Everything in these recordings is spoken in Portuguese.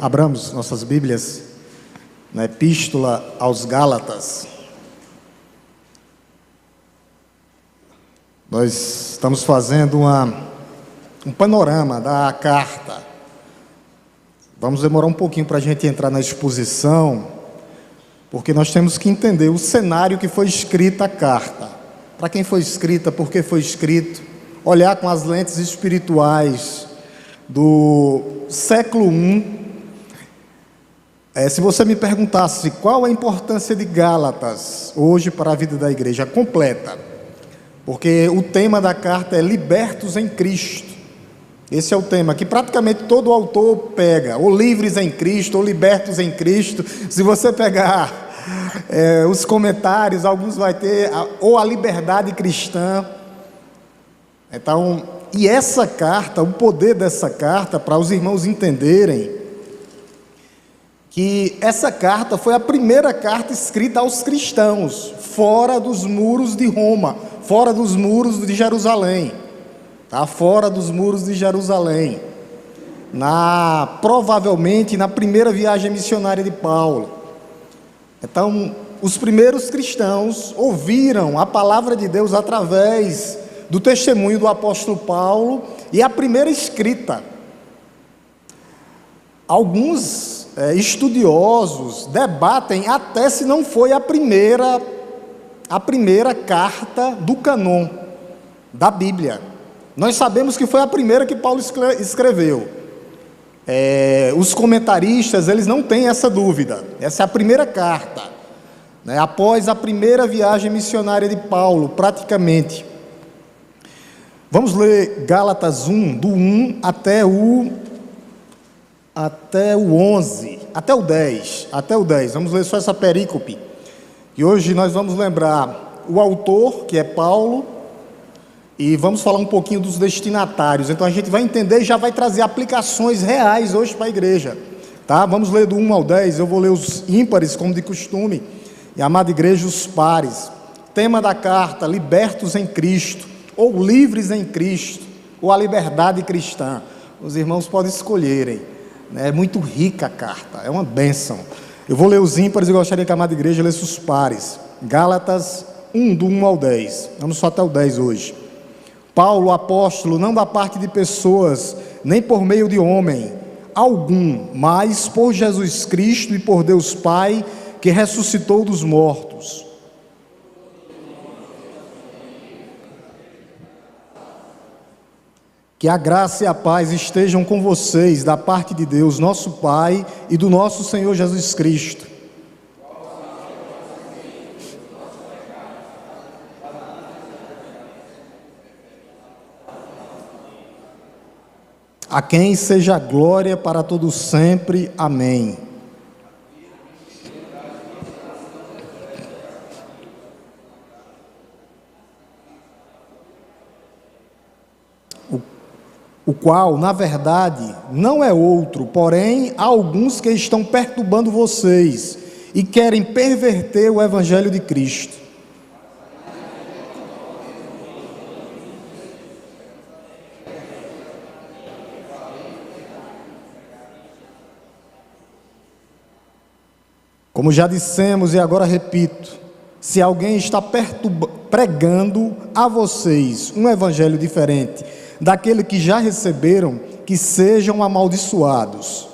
Abramos nossas Bíblias na Epístola aos Gálatas. Nós estamos fazendo um panorama da carta. Vamos demorar um pouquinho para a gente entrar na exposição, porque nós temos que entender o cenário que foi escrita a carta. Para quem foi escrita, por que foi escrito, olhar com as lentes espirituais do século I. Se você me perguntasse qual a importância de Gálatas hoje para a vida da igreja completa, porque o tema da carta é libertos em Cristo. Esse é o tema que praticamente todo autor pega, ou livres em Cristo, ou libertos em Cristo. Se você pegar os comentários, alguns vai ter ou a liberdade cristã. Então, e essa carta, o poder dessa carta, para os irmãos entenderem que essa carta foi a primeira carta escrita aos cristãos, fora dos muros de Roma, fora dos muros de Jerusalém, tá? Fora dos muros de Jerusalém, provavelmente na primeira viagem missionária de Paulo. Então, os primeiros cristãos ouviram a palavra de Deus através do testemunho do apóstolo Paulo e a primeira escrita. Alguns estudiosos debatem até se não foi a primeira carta do cânon da Bíblia. Nós sabemos que foi a primeira que Paulo escreveu. Os comentaristas, eles não têm essa dúvida. Essa é a primeira carta, né, após a primeira viagem missionária de Paulo, praticamente. Vamos ler Gálatas 1, do 1 até o 11, até o 10. Vamos ler só essa perícope. E hoje nós vamos lembrar o autor, que é Paulo, e vamos falar um pouquinho dos destinatários. Então a gente vai entender e já vai trazer aplicações reais hoje para a igreja, tá? Vamos ler do 1 ao 10, eu vou ler os ímpares, como de costume, e a amada igreja, os pares. Tema da carta: libertos em Cristo, ou livres em Cristo, ou a liberdade cristã. Os irmãos podem escolherem, né? É muito rica a carta, é uma bênção. Eu vou ler os ímpares e gostaria que a amada igreja lesse os pares. Gálatas 1, do 1 ao 10. Vamos só até o 10 hoje. Paulo, apóstolo, não da parte de pessoas, nem por meio de homem algum, mas por Jesus Cristo e por Deus Pai, que ressuscitou dos mortos. Que a graça e a paz estejam com vocês, da parte de Deus, nosso Pai, e do nosso Senhor Jesus Cristo. A quem seja a glória para todo sempre. Amém. O qual, na verdade, não é outro, porém, há alguns que estão perturbando vocês e querem perverter o Evangelho de Cristo. Como já dissemos e agora repito, se alguém está pregando a vocês um evangelho diferente daquele que já receberam, que sejam amaldiçoados.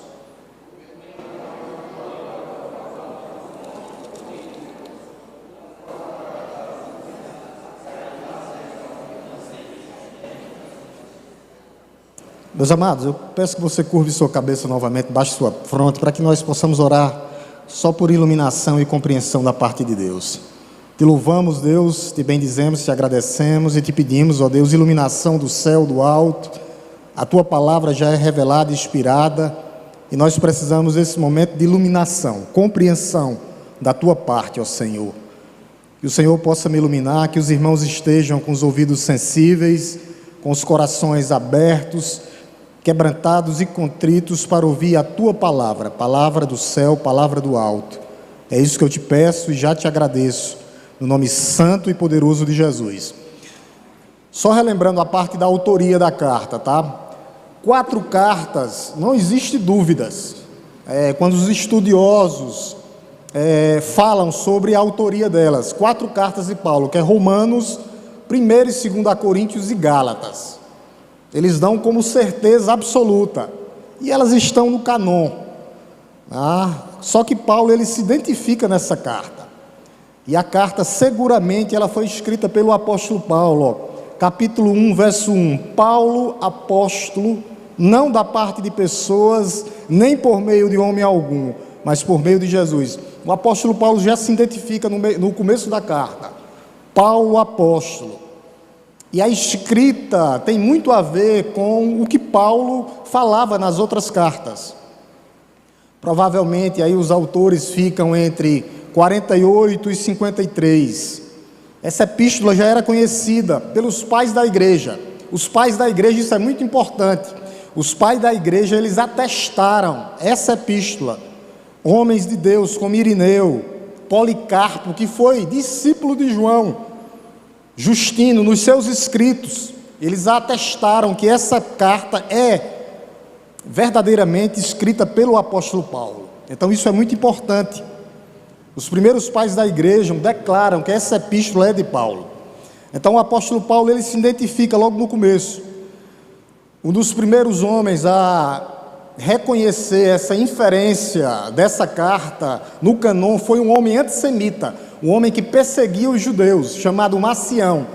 Meus amados, eu peço que você curve sua cabeça novamente, baixe sua fronte, para que nós possamos orar só por iluminação e compreensão da parte de Deus. Te louvamos, Deus, te bendizemos, te agradecemos e te pedimos, ó Deus, iluminação do céu, do alto. A tua palavra já é revelada e inspirada e nós precisamos desse momento de iluminação, compreensão da tua parte, ó Senhor. Que o Senhor possa me iluminar, que os irmãos estejam com os ouvidos sensíveis, com os corações abertos, quebrantados e contritos para ouvir a tua palavra, palavra do céu, palavra do alto. É isso que eu te peço e já te agradeço. No nome santo e poderoso de Jesus. Só relembrando a parte da autoria da carta, tá? 4 cartas, não existe dúvidas. Quando os estudiosos falam sobre a autoria delas, 4 cartas de Paulo, que é Romanos, 1ª e 2ª Coríntios e Gálatas. Eles dão como certeza absoluta, e elas estão no canon. Só que Paulo, ele se identifica nessa carta, e a carta seguramente ela foi escrita pelo apóstolo Paulo, capítulo 1, verso 1, Paulo, apóstolo, não da parte de pessoas, nem por meio de homem algum, mas por meio de Jesus. O apóstolo Paulo já se identifica no começo da carta, Paulo, apóstolo. E a escrita tem muito a ver com o que Paulo falava nas outras cartas. Provavelmente aí os autores ficam entre 48 e 53. Essa epístola já era conhecida pelos pais da igreja. Os pais da igreja, isso é muito importante. Os pais da igreja, eles atestaram essa epístola. Homens de Deus como Irineu, Policarpo, que foi discípulo de João, Justino, nos seus escritos, eles atestaram que essa carta é verdadeiramente escrita pelo apóstolo Paulo. Então isso é muito importante. Os primeiros pais da igreja declaram que essa epístola é de Paulo. Então o apóstolo Paulo, ele se identifica logo no começo. Um dos primeiros homens a reconhecer essa inferência dessa carta no canon foi um homem antissemita, um homem que perseguia os judeus, chamado Marcião.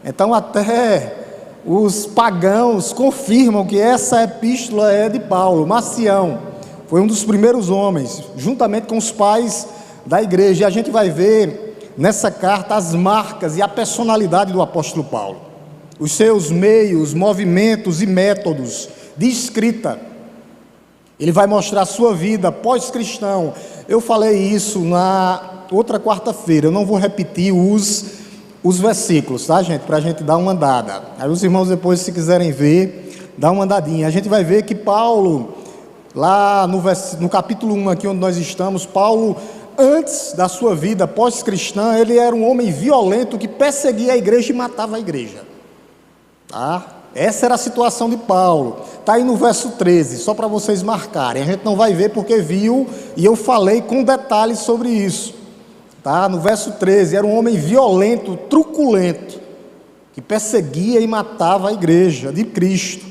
Então até os pagãos confirmam que essa epístola é de Paulo. Marcião foi um dos primeiros homens, juntamente com os pais da igreja. E a gente vai ver nessa carta as marcas e a personalidade do apóstolo Paulo, os seus meios, movimentos e métodos de escrita. Ele vai mostrar a sua vida pós-cristão. Eu falei isso na outra quarta-feira, eu não vou repetir os versículos, tá, gente? Para a gente dar uma andada. Aí os irmãos depois, se quiserem ver, dá uma andadinha. A gente vai ver que Paulo, lá no capítulo 1 aqui onde nós estamos, Paulo, antes da sua vida pós-cristã, ele era um homem violento que perseguia a igreja e matava a igreja. Tá? Essa era a situação de Paulo. Está aí no verso 13, só para vocês marcarem. A gente não vai ver porque viu, e eu falei com detalhes sobre isso. Tá? No verso 13, era um homem violento, truculento, que perseguia e matava a igreja de Cristo.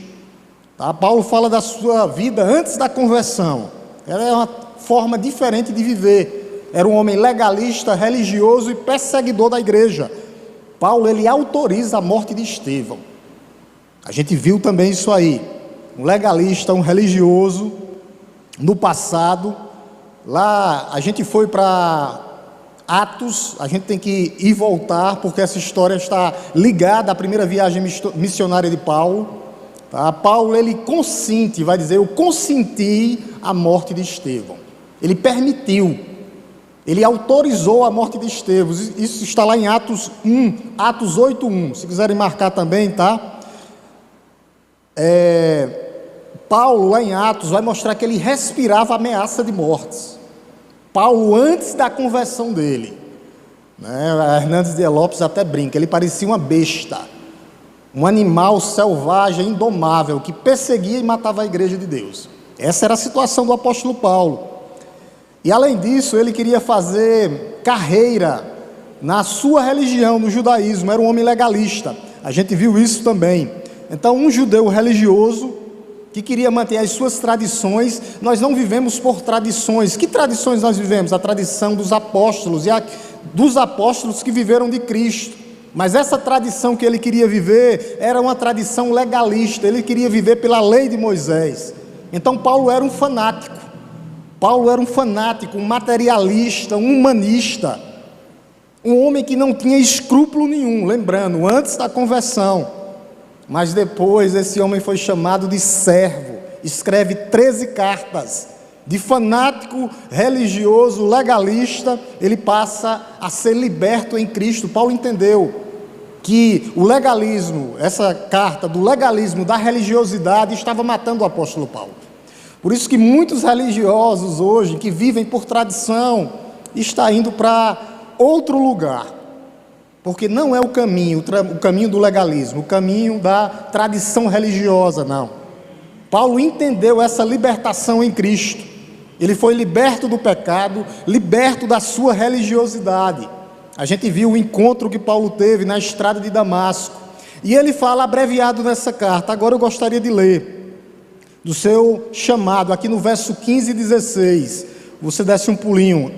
Tá? Paulo fala da sua vida antes da conversão. Ela é uma forma diferente de viver. Era um homem legalista, religioso e perseguidor da igreja. Paulo, ele autoriza a morte de Estevão. A gente viu também isso aí, um legalista, um religioso, no passado. Lá a gente foi para Atos, a gente tem que ir voltar, porque essa história está ligada à primeira viagem missionária de Paulo. Tá? Paulo, ele consente, vai dizer, eu consenti a morte de Estevão. Ele permitiu, ele autorizou a morte de Estevão. Isso está lá em Atos 8:1, se quiserem marcar também, tá? Paulo, lá em Atos, vai mostrar que ele respirava ameaça de mortes. Paulo, antes da conversão dele, né? Hernandes de Lopes até brinca, ele parecia uma besta, um animal selvagem, indomável, que perseguia e matava a igreja de Deus. Essa era a situação do apóstolo Paulo. E além disso, ele queria fazer carreira na sua religião, no judaísmo. Era um homem legalista, a gente viu isso também. Então, um judeu religioso que queria manter as suas tradições. Nós não vivemos por tradições. Que tradições nós vivemos? A tradição dos apóstolos, e dos apóstolos que viveram de Cristo. Mas essa tradição que ele queria viver era uma tradição legalista. Ele queria viver pela lei de Moisés. Então Paulo era um fanático. Paulo era um fanático, um materialista, um humanista, um homem que não tinha escrúpulo nenhum, lembrando, antes da conversão. Mas depois esse homem foi chamado de servo, escreve 13 cartas. De fanático, religioso, legalista, ele passa a ser liberto em Cristo. Paulo entendeu que o legalismo, essa carta do legalismo, da religiosidade, estava matando o apóstolo Paulo. Por isso que muitos religiosos hoje, que vivem por tradição, estão indo para outro lugar. Porque não é o caminho do legalismo, o caminho da tradição religiosa, não. Paulo entendeu essa libertação em Cristo. Ele foi liberto do pecado, liberto da sua religiosidade. A gente viu o encontro que Paulo teve na estrada de Damasco. E ele fala abreviado nessa carta. Agora eu gostaria de ler do seu chamado, aqui no verso 15 e 16. Você desce um pulinho.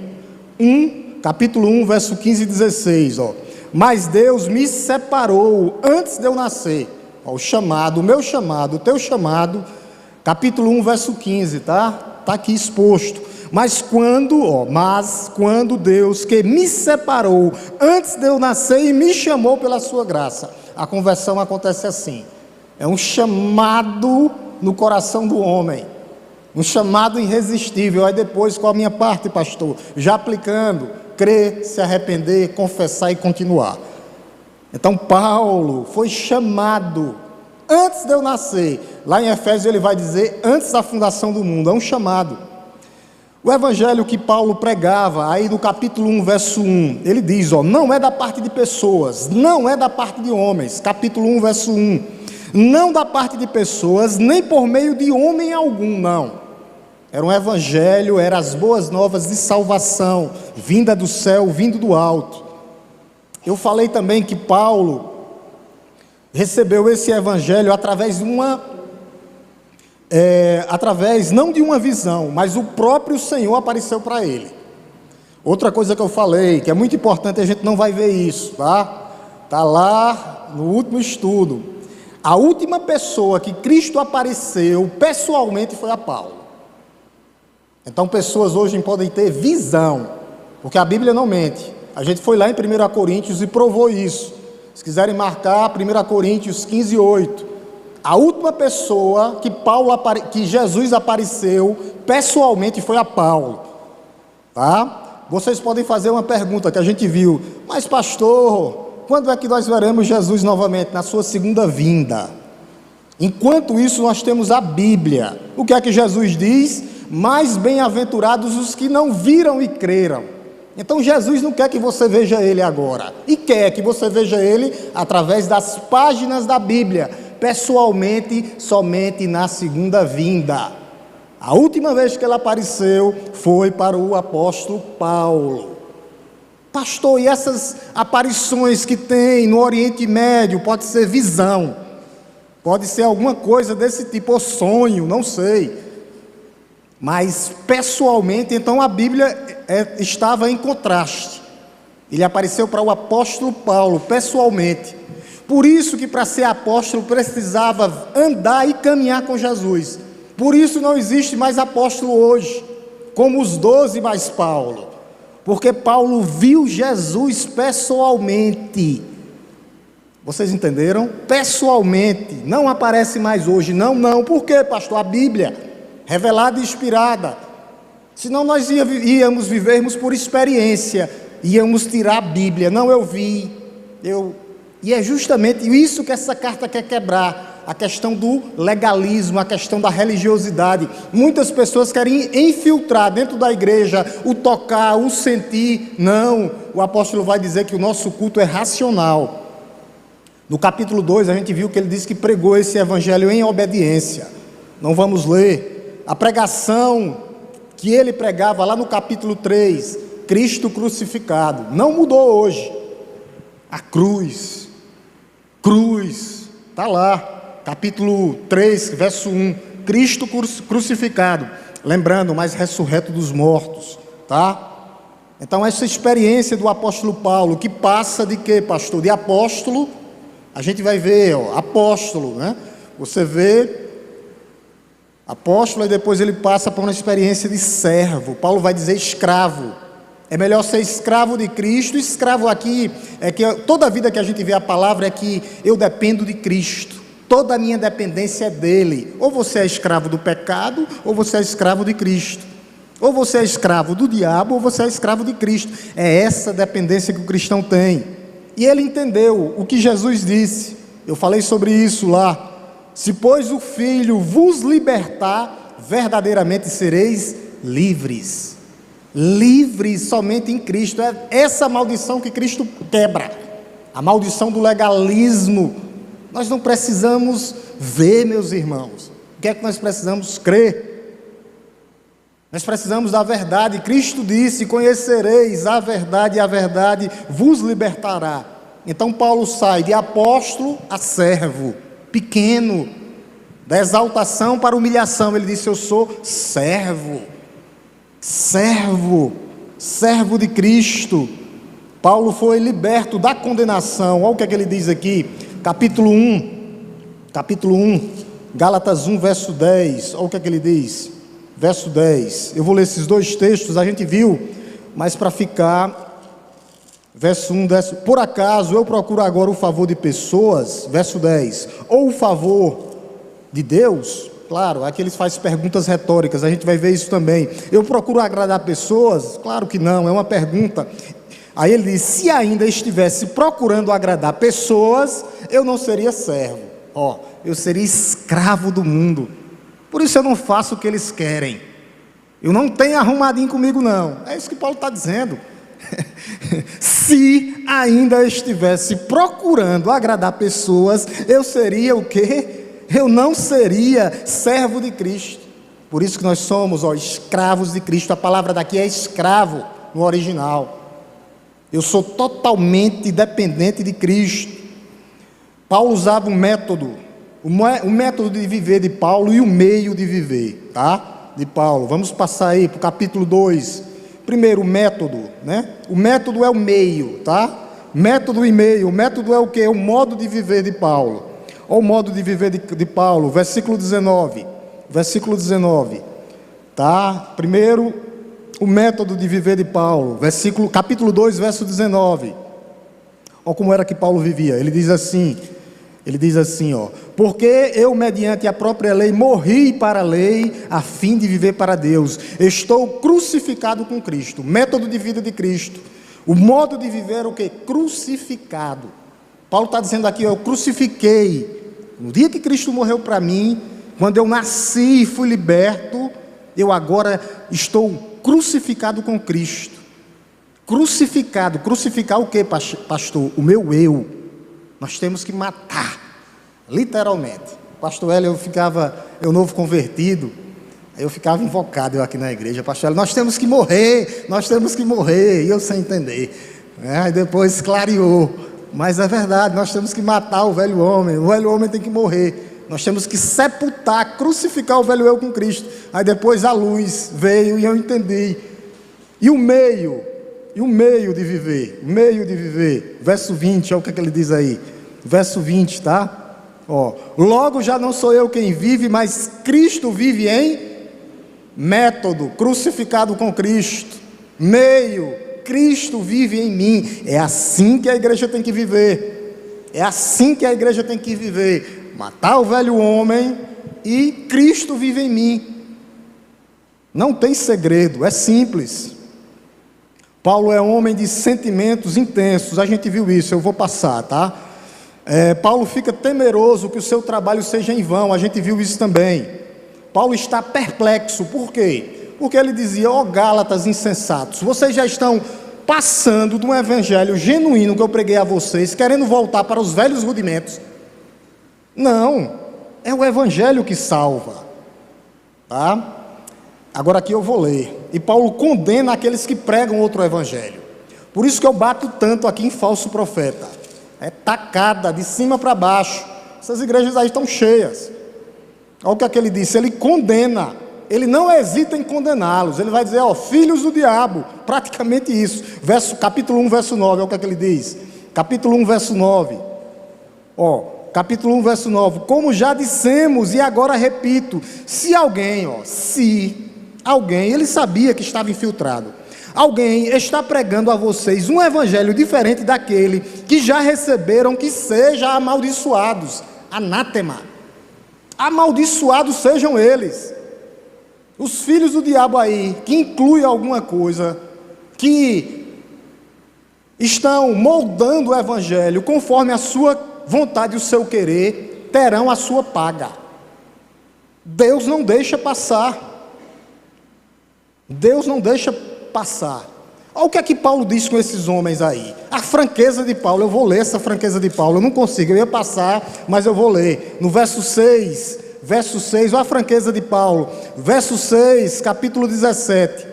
Capítulo 1, verso 15 e 16. Mas Deus me separou antes de eu nascer. O chamado, o meu chamado, o teu chamado. Capítulo 1, verso 15, tá? Está aqui exposto. Mas quando Deus que me separou antes de eu nascer e me chamou pela sua graça. A conversão acontece assim. É um chamado no coração do homem. Um chamado irresistível. Aí depois, qual a minha parte, pastor? Já aplicando, crer, se arrepender, confessar e continuar. Então Paulo foi chamado antes de eu nascer. Lá em Efésios ele vai dizer antes da fundação do mundo. É um chamado. O evangelho que Paulo pregava, aí no capítulo 1, verso 1, ele diz, não é da parte de pessoas, não é da parte de homens. Capítulo 1, verso 1, não da parte de pessoas, nem por meio de homem algum, não. Era um evangelho, eram as boas novas de salvação, vinda do céu, vindo do alto. Eu falei também que Paulo recebeu esse evangelho através não de uma visão, mas o próprio Senhor apareceu para ele. Outra coisa que eu falei, que é muito importante, a gente não vai ver isso, tá? Está lá no último estudo. A última pessoa que Cristo apareceu pessoalmente foi a Paulo. Então pessoas hoje podem ter visão, porque a Bíblia não mente. A gente foi lá em 1 Coríntios e provou isso. Se quiserem marcar, 1 Coríntios 15, 8. A última pessoa que Jesus apareceu pessoalmente foi a Paulo. Tá? Vocês podem fazer uma pergunta que a gente viu. Mas pastor, quando é que nós veremos Jesus novamente? Na sua segunda vinda. Enquanto isso nós temos a Bíblia. O que é que Jesus diz? Mais bem-aventurados os que não viram e creram. Então Jesus não quer que você veja Ele agora. E quer que você veja Ele através das páginas da Bíblia. Pessoalmente, somente na segunda vinda. A última vez que ele apareceu foi para o apóstolo Paulo. Pastor, e essas aparições que tem no Oriente Médio, pode ser visão, pode ser alguma coisa desse tipo, ou sonho, não sei. Mas pessoalmente, então a Bíblia estava em contraste. Ele apareceu para o apóstolo Paulo, pessoalmente. Por isso que para ser apóstolo precisava andar e caminhar com Jesus. Por isso não existe mais apóstolo hoje, como os 12 mais Paulo. Porque Paulo viu Jesus pessoalmente. Vocês entenderam? Pessoalmente. Não aparece mais hoje. Não. Por quê, pastor? A Bíblia, revelada e inspirada. Senão nós íamos vivermos por experiência. Íamos tirar a Bíblia. Não, eu vi. E é justamente isso que essa carta quer quebrar, a questão do legalismo, a questão da religiosidade. Muitas pessoas querem infiltrar dentro da igreja o tocar, o sentir. Não, o apóstolo vai dizer que o nosso culto é racional. No capítulo 2 a gente viu que ele disse que pregou esse evangelho em obediência. Não vamos ler. A pregação que ele pregava lá no capítulo 3, Cristo crucificado, não mudou hoje. A cruz, está lá, capítulo 3, verso 1, Cristo crucificado, lembrando, mas ressurreto dos mortos, tá? Então essa experiência do apóstolo Paulo, que passa de quê, pastor? De apóstolo, a gente vai ver, apóstolo, né? Você vê, apóstolo, e depois ele passa por uma experiência de servo. Paulo vai dizer escravo. É melhor ser escravo de Cristo. Escravo aqui, é que toda a vida que a gente vê a palavra é que eu dependo de Cristo. Toda a minha dependência é dele. Ou você é escravo do pecado, ou você é escravo de Cristo. Ou você é escravo do diabo, ou você é escravo de Cristo. É essa dependência que o cristão tem. E ele entendeu o que Jesus disse. Eu falei sobre isso lá. Se, pois, o Filho vos libertar, verdadeiramente sereis livres. Livres somente em Cristo. É essa maldição que Cristo quebra. A maldição do legalismo. Nós não precisamos ver, meus irmãos. O que é que nós precisamos crer? Nós precisamos da verdade. Cristo disse: conhecereis a verdade e a verdade vos libertará. Então Paulo sai de apóstolo a servo, pequeno, da exaltação para a humilhação. Ele disse: eu sou servo, servo de Cristo. Paulo foi liberto da condenação. Olha o que é que ele diz aqui, capítulo 1, Gálatas 1, verso 10, olha o que é que ele diz, verso 10, eu vou ler esses dois textos, a gente viu, mas para ficar, verso 1, por acaso eu procuro agora o favor de pessoas, verso 10, ou o favor de Deus? Claro, aqui eles fazem perguntas retóricas, a gente vai ver isso também. Eu procuro agradar pessoas? Claro que não, é uma pergunta. Aí ele diz: se ainda estivesse procurando agradar pessoas, eu não seria servo, eu seria escravo do mundo. Por isso eu não faço o que eles querem. Eu não tenho arrumadinho comigo não. É isso que Paulo está dizendo. Se ainda estivesse procurando agradar pessoas, eu seria o quê? Eu não seria servo de Cristo. Por isso que nós somos, escravos de Cristo. A palavra daqui é escravo no original. Eu sou totalmente dependente de Cristo. Paulo usava um método, o método de viver de Paulo e o meio de viver, tá? De Paulo. Vamos passar aí para o capítulo 2. Primeiro, o método, né? O método é o meio, tá? Método e meio. O método é o quê? O modo de viver de Paulo. Olha o modo de viver de Paulo, versículo 19, tá? Primeiro, o método de viver de Paulo, capítulo 2, verso 19, olha como era que Paulo vivia, ele diz assim, porque eu mediante a própria lei morri para a lei, a fim de viver para Deus, estou crucificado com Cristo, método de vida de Cristo, o modo de viver é o que? Crucificado. Paulo está dizendo aqui, eu crucifiquei, no dia que Cristo morreu para mim, quando eu nasci e fui liberto, eu agora estou crucificado com Cristo. Crucificar o que, pastor? O meu eu. Nós temos que matar, literalmente. Pastor Hélio, eu novo convertido, eu ficava invocado aqui na igreja, pastor Hélio, nós temos que morrer, e eu sem entender. Aí depois clareou. Mas é verdade, nós temos que matar o velho homem tem que morrer, nós temos que sepultar, crucificar o velho eu com Cristo. Aí depois a luz veio e eu entendi. E o meio de viver, verso 20, olha o que ele diz aí, verso 20, tá? Logo já não sou eu quem vive, mas Cristo vive em método, crucificado com Cristo, meio, Cristo vive em mim. É assim que a igreja tem que viver. Matar o velho homem e Cristo vive em mim. Não tem segredo, é simples. Paulo é homem de sentimentos intensos. A gente viu isso, eu vou passar, tá? Paulo fica temeroso que o seu trabalho seja em vão. A gente viu isso também. Paulo está perplexo. Por quê? Porque ele dizia: Gálatas insensatos, vocês já estão passando de um evangelho genuíno que eu preguei a vocês, querendo voltar para os velhos rudimentos. Não, é o evangelho que salva, tá? Agora aqui eu vou ler, e Paulo condena aqueles que pregam outro evangelho. Por isso que eu bato tanto aqui em falso profeta, é tacada de cima para baixo. Essas igrejas aí estão cheias. Olha o que ele disse, ele condena, ele não hesita em condená-los, ele vai dizer, filhos do diabo, praticamente isso. Capítulo 1, verso 9, olha o que ele diz, capítulo 1, verso 9, capítulo 1, verso 9, como já dissemos e agora repito, se alguém, ele sabia que estava infiltrado, alguém está pregando a vocês um evangelho diferente daquele que já receberam, que seja amaldiçoados, anátema, amaldiçoados sejam eles. Os filhos do diabo aí, que incluem alguma coisa, que estão moldando o evangelho conforme a sua vontade e o seu querer, terão a sua paga. Deus não deixa passar. Deus não deixa passar. Olha o que é que Paulo diz com esses homens aí. A franqueza de Paulo, eu vou ler essa franqueza de Paulo, eu não consigo, eu ia passar, mas eu vou ler. No verso 6, verso 6, olha a franqueza de Paulo, verso 6, capítulo 17,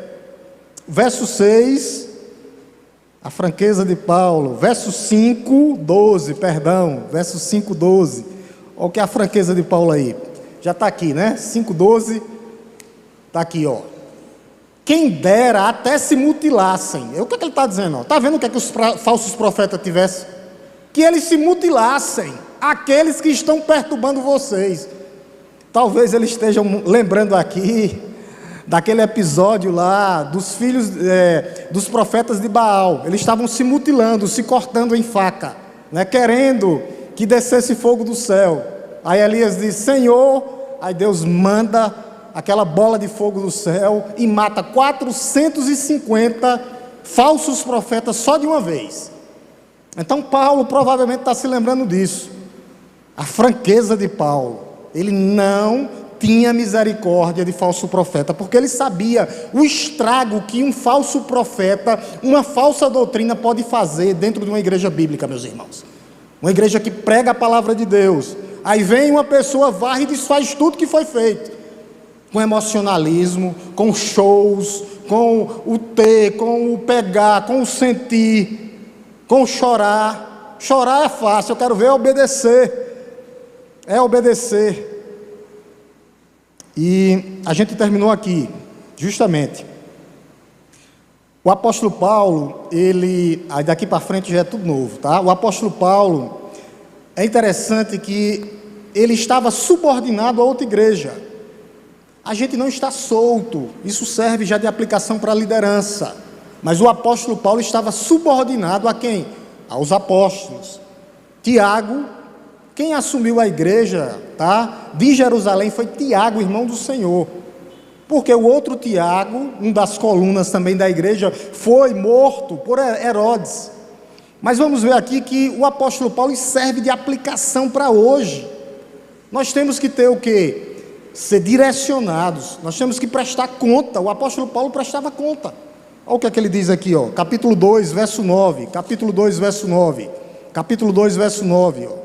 verso 6, a franqueza de Paulo, verso 5, 12, perdão, verso 5, 12, olha o que é a franqueza de Paulo aí, já está aqui, né, 5, 12, está aqui, ó, quem dera até se mutilassem, o que é que ele está dizendo, está vendo o que é que os falsos profetas tivessem? Que eles se mutilassem, aqueles que estão perturbando vocês. Talvez eles estejam lembrando aqui daquele episódio lá dos filhos dos profetas de Baal. Eles estavam se mutilando, se cortando em faca, né, querendo que descesse fogo do céu. Aí Elias diz: Senhor, aí Deus manda aquela bola de fogo do céu e mata 450 falsos profetas só de uma vez. Então Paulo provavelmente está se lembrando disso. A franqueza de Paulo. Ele não tinha misericórdia de falso profeta, porque ele sabia o estrago que um falso profeta, uma falsa doutrina pode fazer dentro de uma igreja bíblica, meus irmãos. Uma igreja que prega a palavra de Deus. Aí vem uma pessoa, varre e desfaz tudo que foi feito. Com emocionalismo, com shows, com o ter, com o pegar, com o sentir, com o chorar. Chorar é fácil, eu quero ver obedecer. É obedecer. E a gente terminou aqui, justamente. O apóstolo Paulo, aí daqui para frente já é tudo novo, tá? O apóstolo Paulo, é interessante que ele estava subordinado a outra igreja. A gente não está solto, isso serve já de aplicação para a liderança. Mas o apóstolo Paulo estava subordinado a quem? Aos apóstolos. Tiago, quem assumiu a igreja, tá, de Jerusalém foi Tiago, irmão do Senhor. Porque o outro Tiago, um das colunas também da igreja, foi morto por Herodes. Mas vamos ver aqui que o apóstolo Paulo serve de aplicação para hoje. Nós temos que ter o quê? Ser direcionados, nós temos que prestar conta. O apóstolo Paulo prestava conta. Olha o que é que ele diz aqui, ó, capítulo 2, verso 9, capítulo 2, verso 9, capítulo 2, verso 9, ó.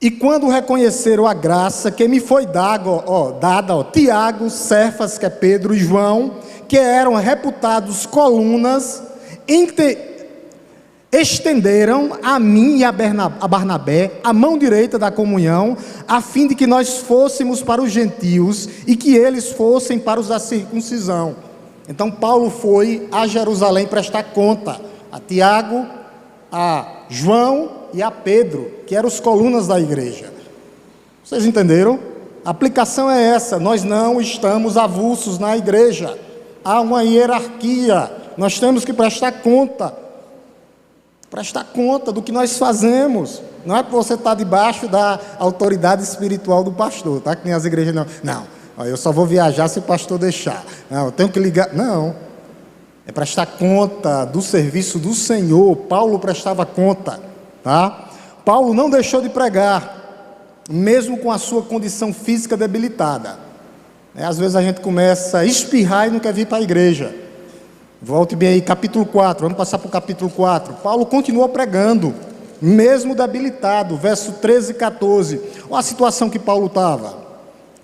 E quando reconheceram a graça que me foi dada, Tiago, Cefas, que é Pedro, e João, que eram reputados colunas, estenderam a mim e a Barnabé a mão direita da comunhão, a fim de que nós fôssemos para os gentios e que eles fossem para os da circuncisão. Então Paulo foi a Jerusalém prestar conta a Tiago, a João e a Pedro, que eram os colunas da igreja. Vocês entenderam? A aplicação é essa: nós não estamos avulsos na igreja, há uma hierarquia, nós temos que prestar conta do que nós fazemos. Não é porque você está debaixo da autoridade espiritual do pastor, tá? Que nem as igrejas não, eu só vou viajar se o pastor deixar, não, eu tenho que ligar, não, é prestar conta do serviço do Senhor. Paulo prestava conta, tá? Paulo não deixou de pregar, mesmo com a sua condição física debilitada. Às vezes a gente começa a espirrar e não quer vir para a igreja. Volte bem aí, capítulo 4, vamos passar para o capítulo 4. Paulo continua pregando, mesmo debilitado, verso 13 e 14. Olha a situação que Paulo estava,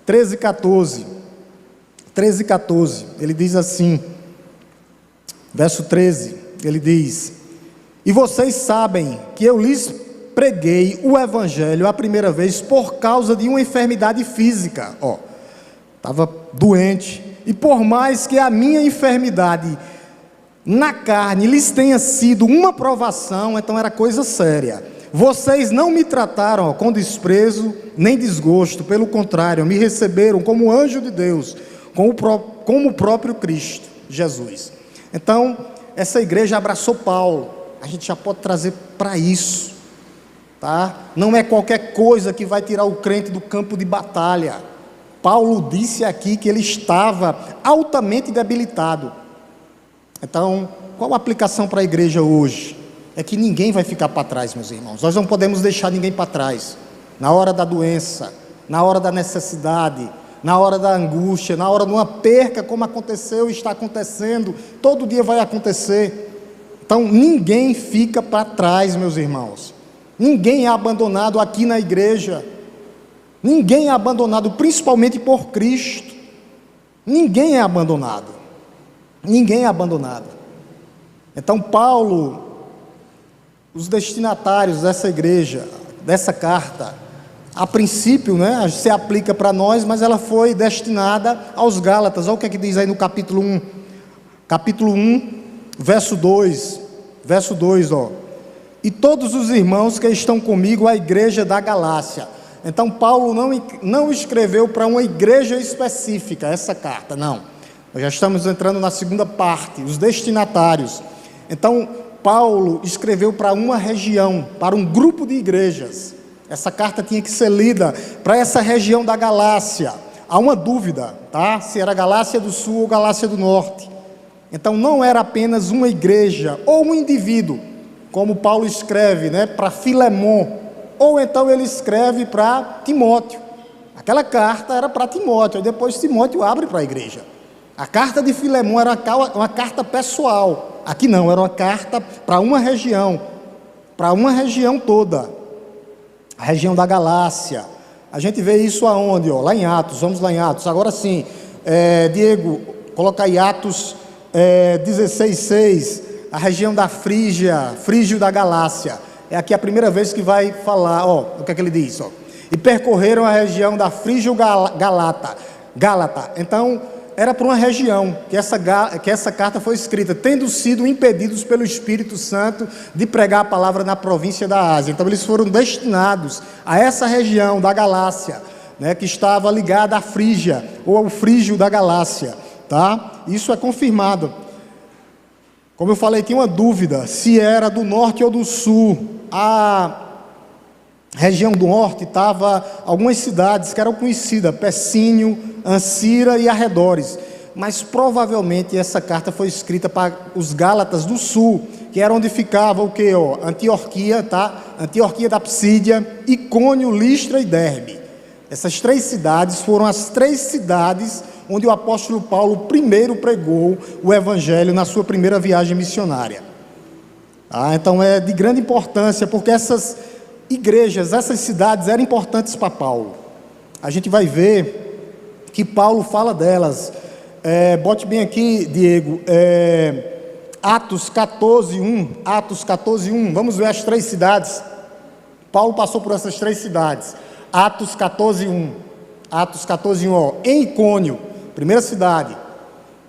13 e 14, ele diz assim, verso 13, ele diz: e vocês sabem que eu lhes preguei o evangelho a primeira vez por causa de uma enfermidade física, estava doente, e por mais que a minha enfermidade na carne lhes tenha sido uma provação, então era coisa séria. Vocês não me trataram com desprezo nem desgosto, pelo contrário, me receberam como anjo de Deus, como o próprio Cristo Jesus. Então, essa igreja abraçou Paulo. A gente já pode trazer para isso, tá? Não é qualquer coisa que vai tirar o crente do campo de batalha. Paulo disse aqui que ele estava altamente debilitado. Então, qual a aplicação para a igreja hoje? É que ninguém vai ficar para trás, meus irmãos. Nós não podemos deixar ninguém para trás. Na hora da doença, na hora da necessidade, na hora da angústia, na hora de uma perca, como aconteceu e está acontecendo, todo dia vai acontecer. Então, ninguém fica para trás, meus irmãos. Ninguém é abandonado aqui na igreja. Ninguém é abandonado, principalmente por Cristo. Ninguém é abandonado. Ninguém é abandonado. Então Paulo, os destinatários dessa igreja, dessa carta, a princípio, né, se aplica para nós, mas ela foi destinada aos Gálatas. Olha o que é que diz aí no capítulo 1. Capítulo 1, verso 2. Verso 2, ó. E todos os irmãos que estão comigo, a igreja da Galácia. Então Paulo não escreveu para uma igreja específica essa carta, não. Nós já estamos entrando na segunda parte, os destinatários. Então Paulo escreveu para uma região, para um grupo de igrejas. Essa carta tinha que ser lida para essa região da Galácia. Há uma dúvida, tá? Se era Galácia do Sul ou Galácia do Norte. Então não era apenas uma igreja ou um indivíduo, como Paulo escreve, né, para Filemon, ou então ele escreve para Timóteo. Aquela carta era para Timóteo, e depois Timóteo abre para a igreja. A carta de Filemon era uma carta pessoal. Aqui não, era uma carta para uma região toda. A região da Galácia. A gente vê isso aonde? Ó? Lá em Atos, vamos lá em Atos. Agora sim, Diego, coloca aí Atos 16:6, a região da Frígia, Frígio da Galácia. É aqui a primeira vez que vai falar, ó, o que é que ele diz? Ó. E percorreram a região da Frígio Gálata. Então, era para uma região que essa carta foi escrita, tendo sido impedidos pelo Espírito Santo de pregar a palavra na província da Ásia. Então eles foram destinados a essa região da Galácia, né, que estava ligada à Frígia, ou ao Frígio da Galácia, tá? Isso é confirmado. Como eu falei, tinha uma dúvida se era do norte ou do sul. A região do norte estava algumas cidades que eram conhecidas, Pessínio, Ancira e arredores, mas provavelmente essa carta foi escrita para os Gálatas do sul, que era onde ficava o que? Antioquia, tá? Antioquia da Psídia, Icônio, Listra e Derbe. Essas três cidades foram as três cidades onde o apóstolo Paulo primeiro pregou o evangelho na sua primeira viagem missionária. Então é de grande importância, porque essas igrejas, essas cidades eram importantes para Paulo. A gente vai ver que Paulo fala delas. Bote bem aqui, Diego, Atos 14:1. Atos 14:1. Vamos ver as três cidades. Paulo passou por essas três cidades. Atos 14:1. Atos 14:1, ó. Em Icônio, primeira cidade,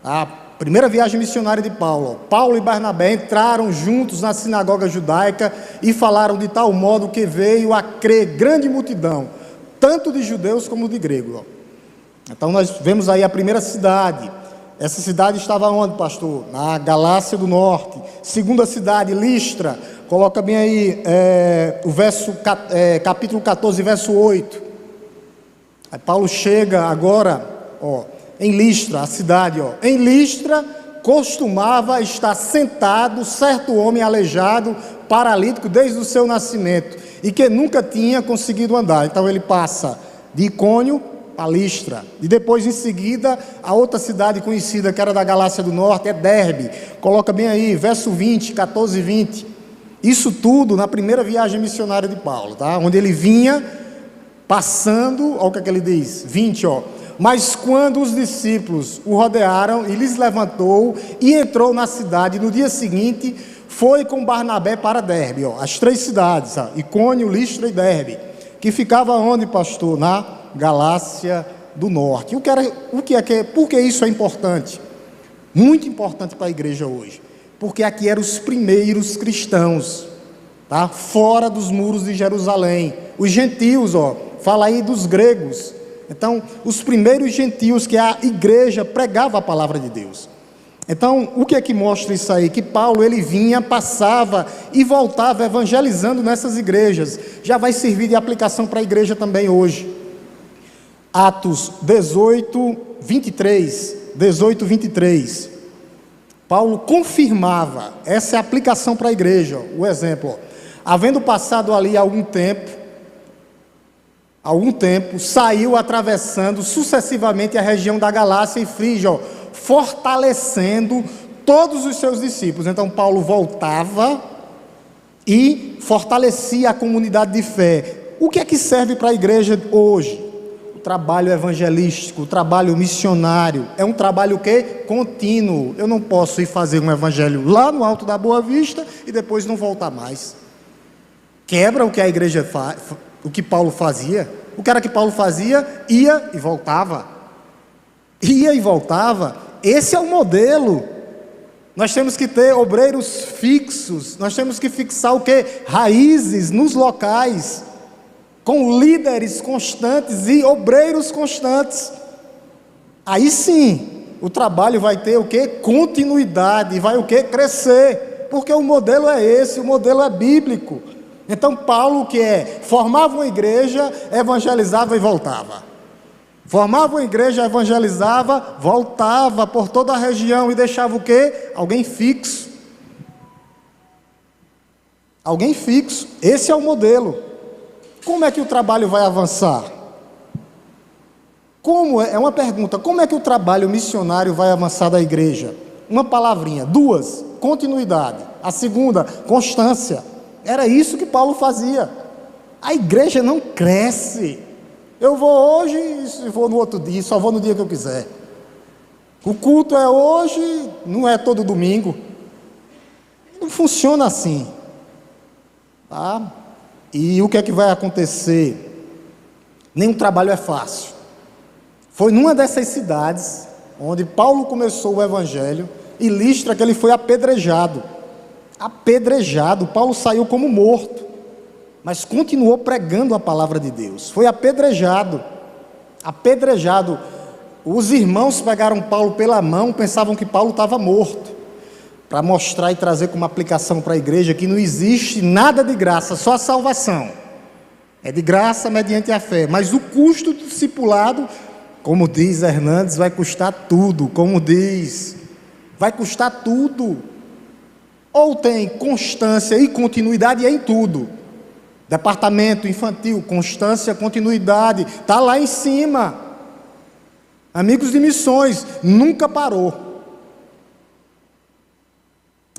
a primeira viagem missionária de Paulo. Paulo e Barnabé entraram juntos na sinagoga judaica e falaram de tal modo que veio a crer grande multidão, tanto de judeus como de gregos. Então nós vemos aí a primeira cidade. Essa cidade estava onde, pastor? Na Galácia do Norte. Segunda cidade, Listra. Coloca bem aí o capítulo 14, verso 8. Aí Paulo chega agora, ó, em Listra, a cidade, ó. Em Listra costumava estar sentado certo homem aleijado, paralítico desde o seu nascimento, e que nunca tinha conseguido andar. Então ele passa de Icônio a Listra, e depois em seguida a outra cidade conhecida que era da Galácia do Norte é Derbe. Coloca bem aí, verso 20, 14 e 20. Isso tudo na primeira viagem missionária de Paulo, tá? Onde ele vinha passando, olha o que é que ele diz, 20, ó. Mas quando os discípulos o rodearam, ele lhes levantou e entrou na cidade. No dia seguinte, foi com Barnabé para Derbe, ó, as três cidades, ó, Icônio, Listra e Derbe, que ficava onde, pastor? Na Galácia do Norte. Por que isso é importante? Muito importante para a igreja hoje. Porque aqui eram os primeiros cristãos, tá? Fora dos muros de Jerusalém. Os gentios, ó, fala aí dos gregos. Então, os primeiros gentios que a igreja pregava a palavra de Deus. Então, o que é que mostra isso aí? Que Paulo, ele vinha, passava e voltava evangelizando nessas igrejas. Já vai servir de aplicação para a igreja também hoje. Atos 18, 23. Paulo confirmava, essa é a aplicação para a igreja, o exemplo. Havendo passado ali algum tempo, saiu atravessando sucessivamente a região da Galácia e Frígia, fortalecendo todos os seus discípulos. Então Paulo voltava e fortalecia a comunidade de fé. O que é que serve para a igreja hoje? O trabalho evangelístico, o trabalho missionário. É um trabalho o quê? Contínuo. Eu não posso ir fazer um evangelho lá no Alto da Boa Vista e depois não voltar mais. Quebra o que a igreja faz, o que Paulo fazia. O que era que Paulo fazia? Ia e voltava. Ia e voltava. Esse é o modelo. Nós temos que ter obreiros fixos. Nós temos que fixar o quê? Raízes nos locais, com líderes constantes e obreiros constantes. Aí sim, o trabalho vai ter o quê? Continuidade, vai o quê? Crescer, porque o modelo é esse, o modelo é bíblico. Então Paulo, que formava uma igreja, evangelizava e voltava. Formava uma igreja, evangelizava, voltava por toda a região e deixava o quê? Alguém fixo. Alguém fixo, esse é o modelo. Como é que o trabalho vai avançar? É uma pergunta, como é que o trabalho missionário vai avançar da igreja? Uma palavrinha, duas, continuidade. A segunda, constância. Era isso que Paulo fazia. A igreja não cresce. Eu vou hoje e vou no outro dia, só vou no dia que eu quiser. O culto é hoje, não é todo domingo. Não funciona assim. Tá? E o que é que vai acontecer? Nenhum trabalho é fácil. Foi numa dessas cidades, onde Paulo começou o evangelho, e Listra, que ele foi apedrejado. Apedrejado, Paulo saiu como morto, mas continuou pregando a palavra de Deus. Foi apedrejado. Apedrejado. Os irmãos pegaram Paulo pela mão, pensavam que Paulo estava morto, para mostrar e trazer como aplicação para a igreja que não existe nada de graça, só a salvação. É de graça mediante a fé, mas o custo do discipulado, como diz Hernandes, vai custar tudo, como diz, vai custar tudo. Ou tem constância e continuidade em tudo. Departamento infantil, constância, continuidade, está lá em cima. Amigos de missões, nunca parou.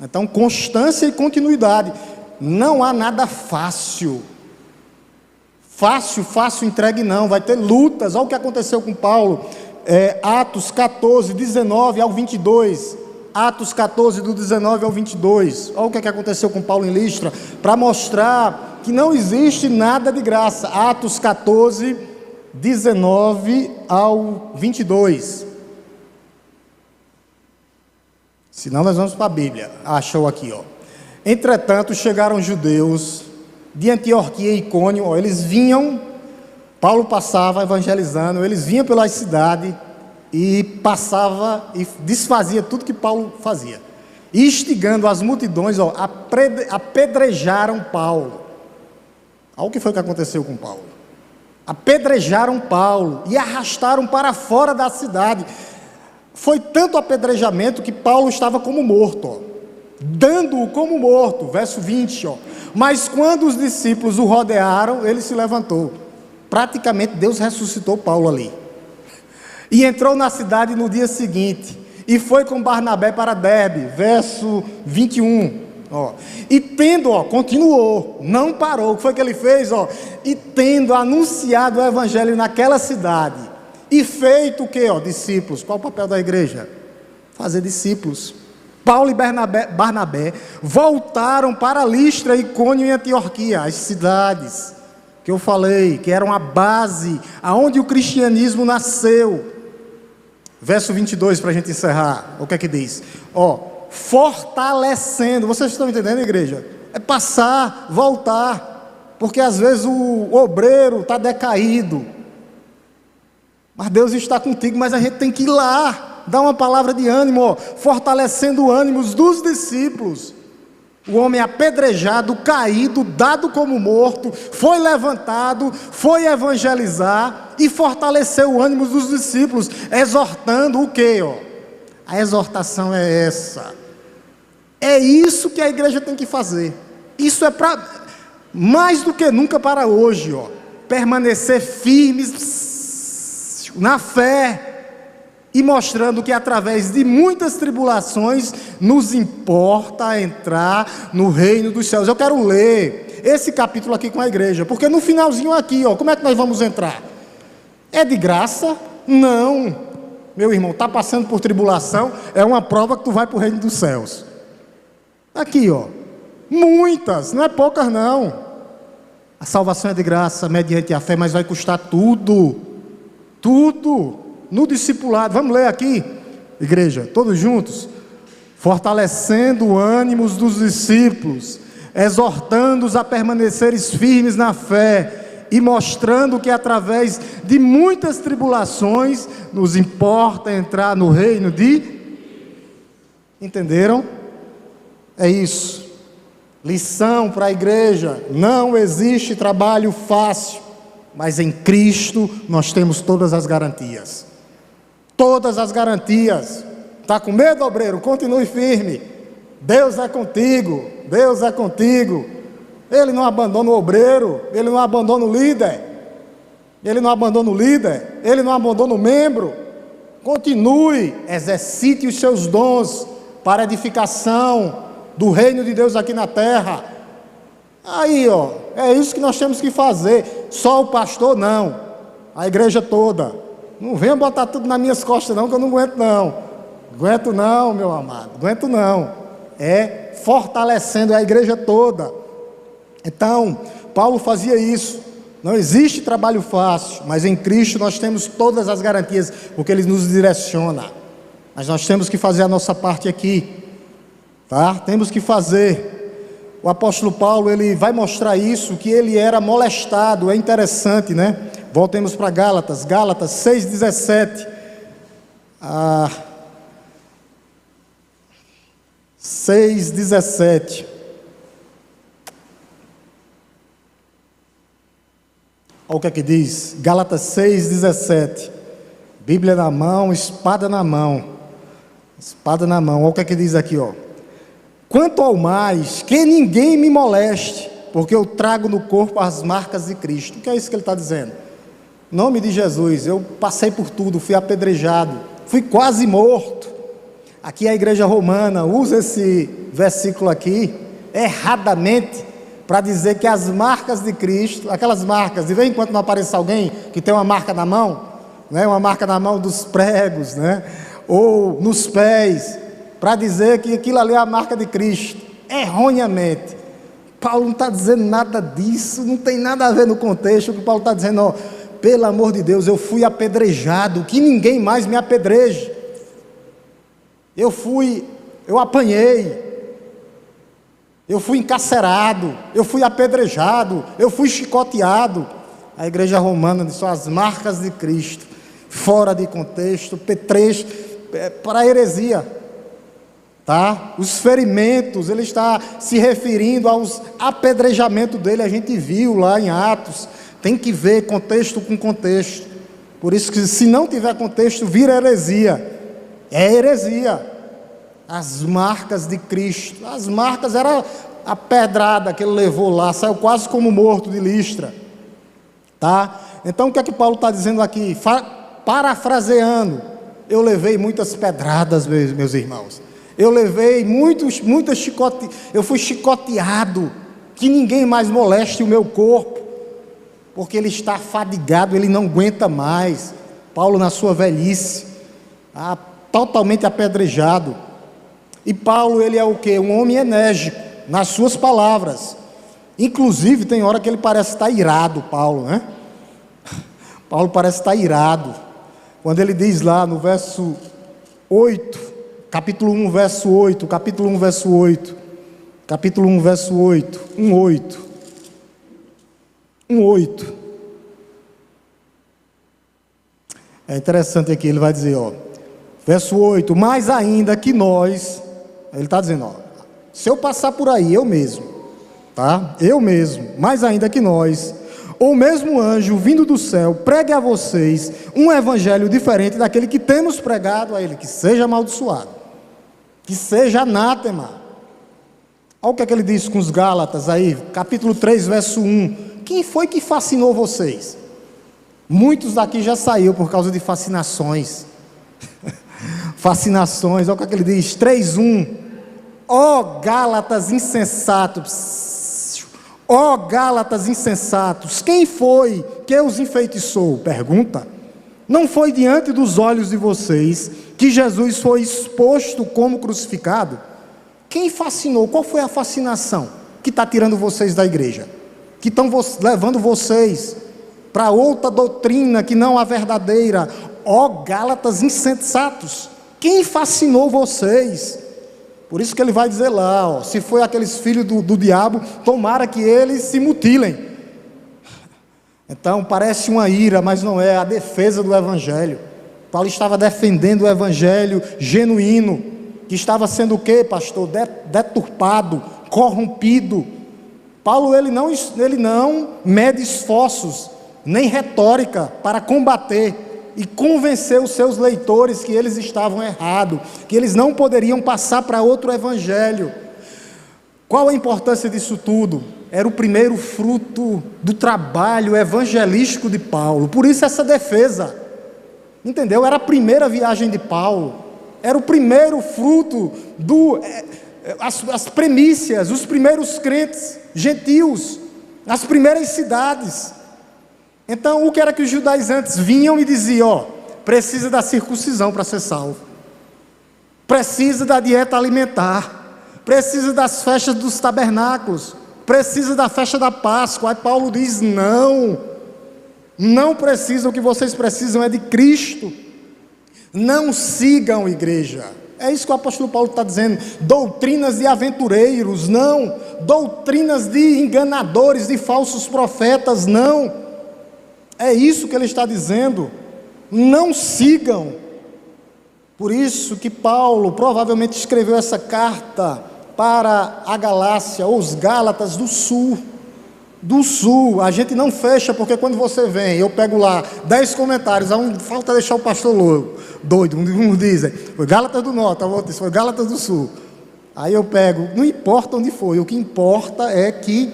Então, constância e continuidade. Não há nada fácil. Fácil entregue não. Vai ter lutas. Olha o que aconteceu com Paulo. Atos 14, 19 ao 22. Atos 14, do 19 ao 22. Olha o que aconteceu com Paulo em Listra. Para mostrar que não existe nada de graça. Atos 14, 19 ao 22. Senão nós vamos para a Bíblia. Achou aqui, ó. Entretanto, chegaram judeus de Antioquia e Icônio, eles vinham, Paulo passava evangelizando, eles vinham pela cidade e passava e desfazia tudo que Paulo fazia. Instigando as multidões, apedrejaram Paulo. Olha o que foi que aconteceu com Paulo. Apedrejaram Paulo e arrastaram para fora da cidade. Foi tanto apedrejamento que Paulo estava como morto, dando-o como morto, verso 20, mas quando os discípulos o rodearam, ele se levantou. Praticamente Deus ressuscitou Paulo ali, e entrou na cidade no dia seguinte, e foi com Barnabé para Derbe, verso 21, e tendo, continuou, não parou. O que foi que ele fez? E tendo anunciado o evangelho naquela cidade, e feito o quê? Discípulos. Qual o papel da igreja? Fazer discípulos. Paulo e Barnabé voltaram para Listra, Icônio e Antioquia, as cidades que eu falei, que eram a base, aonde o cristianismo nasceu. Verso 22, para a gente encerrar. O que é que diz? Fortalecendo. Vocês estão entendendo, igreja? É passar, voltar, porque às vezes o obreiro está decaído. Mas Deus está contigo, mas a gente tem que ir lá, dar uma palavra de ânimo, fortalecendo o ânimo dos discípulos. O homem apedrejado, caído, dado como morto, foi levantado, foi evangelizar e fortaleceu o ânimo dos discípulos, exortando o quê? A exortação é essa. É isso que a igreja tem que fazer. Isso é para mais do que nunca para hoje, permanecer firmes na fé, e mostrando que através de muitas tribulações nos importa entrar no reino dos céus. Eu quero ler esse capítulo aqui com a igreja, porque no finalzinho aqui, ó, como é que nós vamos entrar? É de graça? Não, meu irmão, está passando por tribulação, é uma prova que tu vai para o reino dos céus. Aqui, ó, muitas, não é poucas não. A salvação é de graça, mediante a fé, mas vai custar tudo, no discipulado. Vamos ler aqui, igreja, todos juntos. Fortalecendo o ânimo dos discípulos, exortando-os a permanecerem firmes na fé, e mostrando que através de muitas tribulações nos importa entrar no reino de... Entenderam? É isso. Lição para a igreja: não existe trabalho fácil, mas em Cristo nós temos todas as garantias. Todas as garantias. Está com medo, obreiro? Continue firme. Deus é contigo. Deus é contigo. Ele não abandona o obreiro. Ele não abandona o líder. Ele não abandona o líder. Ele não abandona o membro. Continue. Exercite os seus dons para a edificação do reino de Deus aqui na terra. Aí, ó, é isso que nós temos que fazer. Só o pastor não. A igreja toda. Não venha botar tudo nas minhas costas não, que eu não aguento não. Aguento não, meu amado. Aguento não. É fortalecendo a igreja toda. Então, Paulo fazia isso. Não existe trabalho fácil, mas em Cristo nós temos todas as garantias, porque Ele nos direciona. Mas nós temos que fazer a nossa parte aqui, tá? Temos que fazer. O apóstolo Paulo, ele vai mostrar isso, que ele era molestado. É interessante, né? Voltemos para Gálatas 6,17. 6,17. Olha o que é que diz, Gálatas 6,17. Bíblia na mão, espada na mão. Espada na mão, olha o que é que diz aqui, ó. Quanto ao mais, que ninguém me moleste, porque eu trago no corpo as marcas de Cristo. O que é isso que ele está dizendo? Em nome de Jesus, eu passei por tudo, fui apedrejado, fui quase morto. Aqui a igreja romana usa esse versículo aqui, erradamente, para dizer que as marcas de Cristo, aquelas marcas, de vez em quando não apareça alguém que tem uma marca na mão, né, uma marca na mão dos pregos, né, ou nos pés, para dizer que aquilo ali é a marca de Cristo, erroneamente. Paulo não está dizendo nada disso, não tem nada a ver no contexto. O que Paulo está dizendo, ó, pelo amor de Deus, eu fui apedrejado, que ninguém mais me apedreje. Eu apanhei, eu fui encarcerado, eu fui apedrejado, eu fui chicoteado. A igreja romana diz, são as marcas de Cristo, fora de contexto, P3, para a heresia, tá? Os ferimentos, ele está se referindo aos apedrejamentos dele, a gente viu lá em Atos. Tem que ver contexto com contexto. Por isso que se não tiver contexto, vira heresia. É heresia. As marcas de Cristo. As marcas era a pedrada que ele levou lá, saiu quase como morto de Listra. Tá? Então o que é que Paulo está dizendo aqui? Parafraseando, eu levei muitas pedradas, meus irmãos. Eu levei muitas chicotes. Eu fui chicoteado. Que ninguém mais moleste o meu corpo, porque ele está fadigado, ele não aguenta mais. Paulo na sua velhice, totalmente apedrejado. E Paulo, ele é o quê? Um homem enérgico, nas suas palavras. Inclusive, tem hora que ele parece estar irado, Paulo, né? Paulo parece estar irado. Quando ele diz lá no verso 8, capítulo 1, verso 8, capítulo 1, verso 8, capítulo 1, verso 8, 1:8. 1:8. É interessante aqui, ele vai dizer, ó, verso 8, mais ainda que nós, ele está dizendo, ó, se eu passar por aí, eu mesmo, tá? Eu mesmo, mais ainda que nós, ou mesmo anjo vindo do céu, pregue a vocês um evangelho diferente daquele que temos pregado a ele, que seja amaldiçoado, que seja anátema. Olha o que é que ele diz com os Gálatas aí, capítulo 3, verso 1. Quem foi que fascinou vocês? Muitos daqui já saíram por causa de fascinações. fascinações. Olha o que ele diz, 3:1. Ó Gálatas insensatos, ó Gálatas insensatos, quem foi que os enfeitiçou? Pergunta. Não foi diante dos olhos de vocês que Jesus foi exposto como crucificado? Quem fascinou? Qual foi a fascinação que está tirando vocês da igreja? Que estão levando vocês para outra doutrina que não a verdadeira? Ó Gálatas insensatos, quem fascinou vocês? Por isso que ele vai dizer lá, ó, se foi aqueles filhos do diabo, tomara que eles se mutilem. Então parece uma ira, mas não é, a defesa do evangelho. Paulo estava defendendo o evangelho genuíno, que estava sendo o quê, pastor? Deturpado, corrompido. Paulo ele não mede esforços, nem retórica para combater e convencer os seus leitores que eles estavam errados, que eles não poderiam passar para outro evangelho. Qual a importância disso tudo? Era o primeiro fruto do trabalho evangelístico de Paulo, por isso essa defesa, entendeu? Era a primeira viagem de Paulo, era o primeiro fruto, as primícias, os primeiros crentes, gentios, as primeiras cidades. Então o que era que os judaizantes vinham e diziam? Ó, precisa da circuncisão para ser salvo, precisa da dieta alimentar, precisa das festas dos tabernáculos, precisa da festa da Páscoa. Aí Paulo diz, não precisam, o que vocês precisam é de Cristo. Não sigam, igreja. É isso que o apóstolo Paulo está dizendo, doutrinas de aventureiros, não, doutrinas de enganadores, de falsos profetas, não, é isso que ele está dizendo, não sigam. Por isso que Paulo provavelmente escreveu essa carta para a Galácia, ou os Gálatas do sul, a gente não fecha, porque quando você vem, eu pego lá 10 comentários, falta deixar o pastor doido, uns dizem, foi Gálatas do norte, outro diz, foi Gálatas do sul, aí eu pego, não importa onde foi, o que importa é que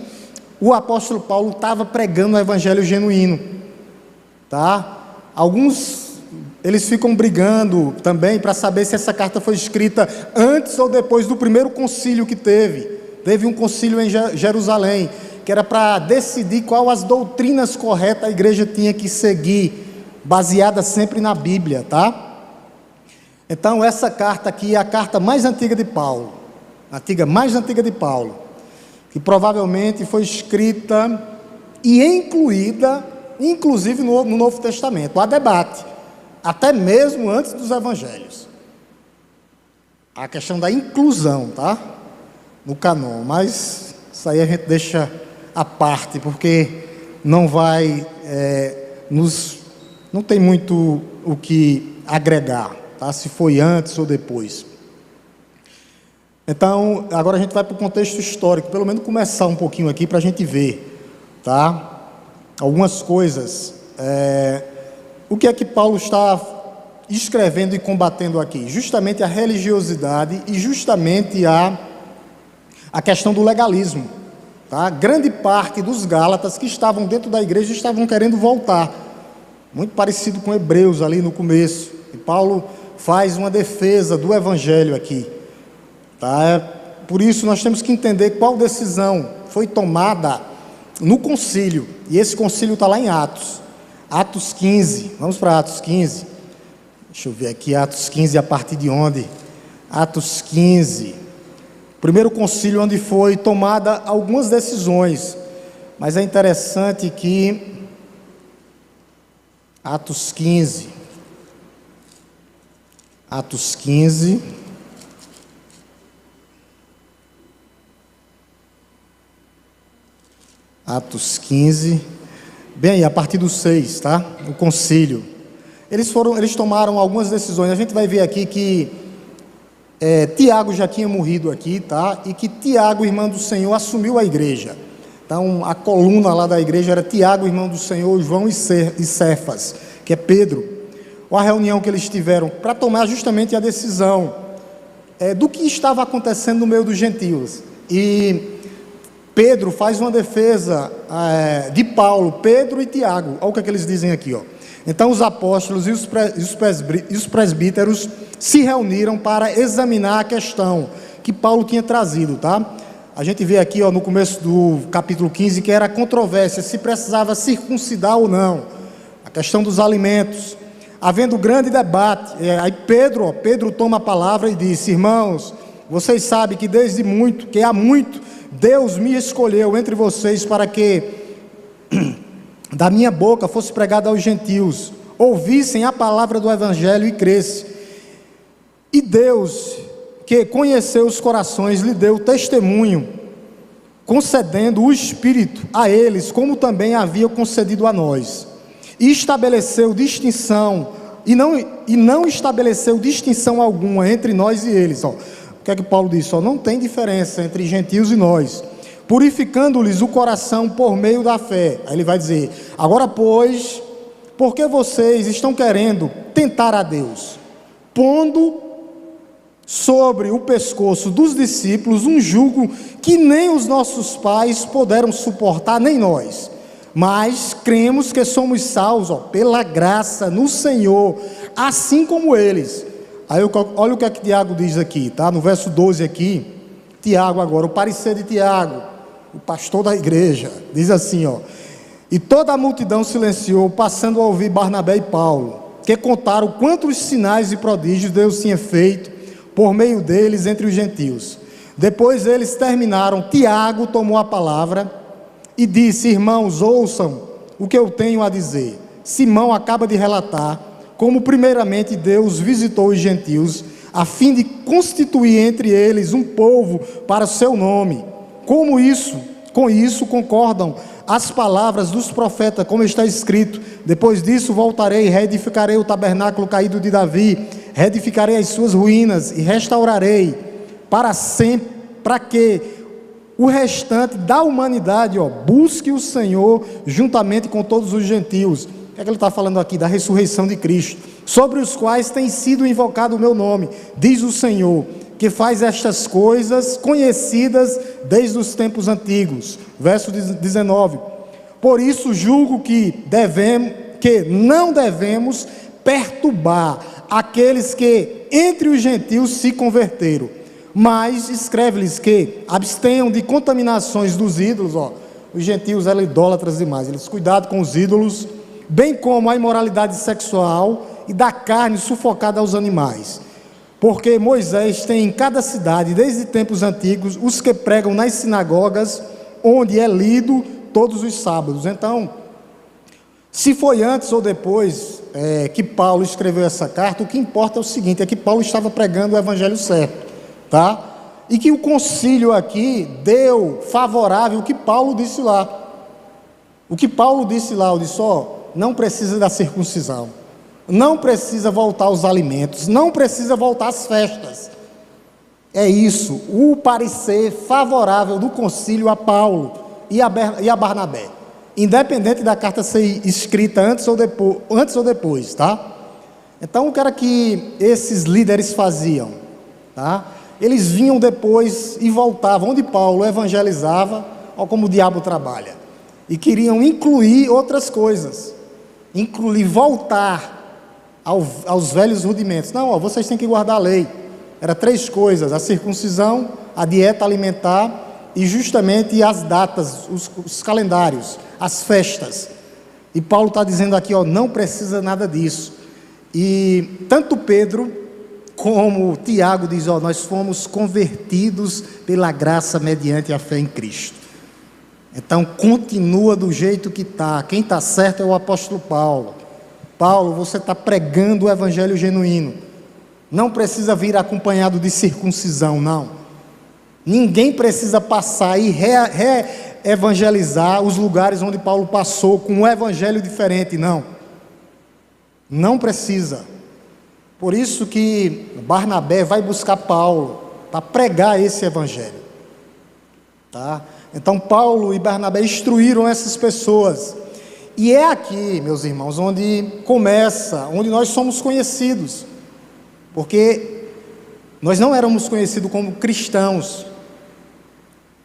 o apóstolo Paulo estava pregando o evangelho genuíno, tá? Alguns, eles ficam brigando também para saber se essa carta foi escrita antes ou depois do primeiro concílio que teve um concílio em Jerusalém, que era para decidir qual as doutrinas corretas a igreja tinha que seguir, baseada sempre na Bíblia, tá? Então essa carta aqui é a carta mais antiga de Paulo, mais antiga de Paulo, que provavelmente foi escrita e incluída, inclusive no Novo Testamento. Há debate, até mesmo antes dos evangelhos, a questão da inclusão, tá? No canon, mas isso aí a gente deixa à parte, porque não vai, não tem muito o que agregar, tá? Se foi antes ou depois. Então, agora a gente vai para o contexto histórico, pelo menos começar um pouquinho aqui para a gente ver, tá? Algumas coisas. O que é que Paulo está escrevendo e combatendo aqui? Justamente a religiosidade e justamente a questão do legalismo. Tá? Grande parte dos Gálatas que estavam dentro da igreja estavam querendo voltar, muito parecido com Hebreus ali no começo, e Paulo faz uma defesa do evangelho aqui, tá? Por isso nós temos que entender qual decisão foi tomada no concílio, e esse concílio está lá em Atos 15, vamos para Atos 15, deixa eu ver aqui, Atos 15, a partir de onde? Atos 15, primeiro concílio onde foi tomada algumas decisões, mas é interessante que Atos 15, bem aí, a partir do 6, tá? O concílio, eles tomaram algumas decisões. A gente vai ver aqui que Tiago já tinha morrido aqui, tá? E que Tiago, irmão do Senhor, assumiu a igreja. Então, a coluna lá da igreja era Tiago, irmão do Senhor, João e Cefas, que é Pedro. Ou a reunião que eles tiveram para tomar justamente a decisão do que estava acontecendo no meio dos gentios. E Pedro faz uma defesa de Paulo, Pedro e Tiago. Olha o que eles dizem aqui, ó. Então os apóstolos e os presbíteros se reuniram para examinar a questão que Paulo tinha trazido, tá? A gente vê aqui, no começo do capítulo 15, que era a controvérsia, se precisava circuncidar ou não, a questão dos alimentos. Havendo grande debate, aí Pedro toma a palavra e disse: irmãos, vocês sabem que desde muito, que há muito, Deus me escolheu entre vocês para que da minha boca fosse pregada aos gentios, ouvissem a palavra do evangelho e crescem. E Deus, que conheceu os corações, lhe deu testemunho, concedendo o Espírito a eles, como também havia concedido a nós. E estabeleceu distinção, e não estabeleceu distinção alguma entre nós e eles. O que é que Paulo diz? Não tem diferença entre gentios e nós, purificando-lhes o coração por meio da fé. Aí ele vai dizer: agora pois, porque vocês estão querendo tentar a Deus, pondo sobre o pescoço dos discípulos um jugo que nem os nossos pais puderam suportar, nem nós. Mas cremos que somos salvos pela graça no Senhor, assim como eles. Aí olha o que é que Tiago diz aqui, tá? No verso 12 aqui, Tiago agora, o parecer de Tiago, o pastor da igreja, diz assim, e toda a multidão silenciou, passando a ouvir Barnabé e Paulo, que contaram quantos sinais e prodígios Deus tinha feito por meio deles entre os gentios. Depois eles terminaram, Tiago tomou a palavra e disse: irmãos, ouçam o que eu tenho a dizer. Simão acaba de relatar como primeiramente Deus visitou os gentios, a fim de constituir entre eles um povo para o seu nome. Com isso concordam as palavras dos profetas, como está escrito: depois disso voltarei, reedificarei o tabernáculo caído de Davi, reedificarei as suas ruínas e restaurarei para sempre, para que o restante da humanidade busque o Senhor juntamente com todos os gentios. O que é que ele está falando aqui? Da ressurreição de Cristo, sobre os quais tem sido invocado o meu nome, diz o Senhor, que faz estas coisas conhecidas desde os tempos antigos. Verso 19: por isso julgo que não devemos perturbar aqueles que entre os gentios se converteram, mas escreve-lhes que abstenham de contaminações dos ídolos. Os gentios eram idólatras demais, eles cuidaram com os ídolos, bem como a imoralidade sexual e da carne sufocada aos animais. Porque Moisés tem em cada cidade, desde tempos antigos, os que pregam nas sinagogas, onde é lido todos os sábados. Então, se foi antes ou depois que Paulo escreveu essa carta, o que importa é o seguinte: é que Paulo estava pregando o evangelho certo, tá? E que o concílio aqui deu favorável o que Paulo disse lá. O que Paulo disse lá, ele disse: não precisa da circuncisão, não precisa voltar aos alimentos, não precisa voltar às festas. É isso, o parecer favorável do concílio a Paulo e a Barnabé, independente da carta ser escrita antes ou depois, tá? Então, o que era que esses líderes faziam, tá? Eles vinham depois e voltavam onde Paulo evangelizava, olha como o diabo trabalha, e queriam incluir outras coisas, voltar aos velhos rudimentos. Não, vocês têm que guardar a lei. Era 3 coisas: a circuncisão, a dieta alimentar e justamente as datas, os calendários, as festas. E Paulo está dizendo aqui, não precisa nada disso. E tanto Pedro como Tiago diz, nós fomos convertidos pela graça mediante a fé em Cristo. Então continua do jeito que está. Quem está certo é o apóstolo Paulo. Paulo, você está pregando o evangelho genuíno, não precisa vir acompanhado de circuncisão, não. Ninguém precisa passar e evangelizar os lugares onde Paulo passou com um evangelho diferente, não precisa. Por isso que Barnabé vai buscar Paulo para pregar esse evangelho, tá? Então Paulo e Barnabé instruíram essas pessoas, e é aqui, meus irmãos, onde nós somos conhecidos, porque nós não éramos conhecidos como cristãos.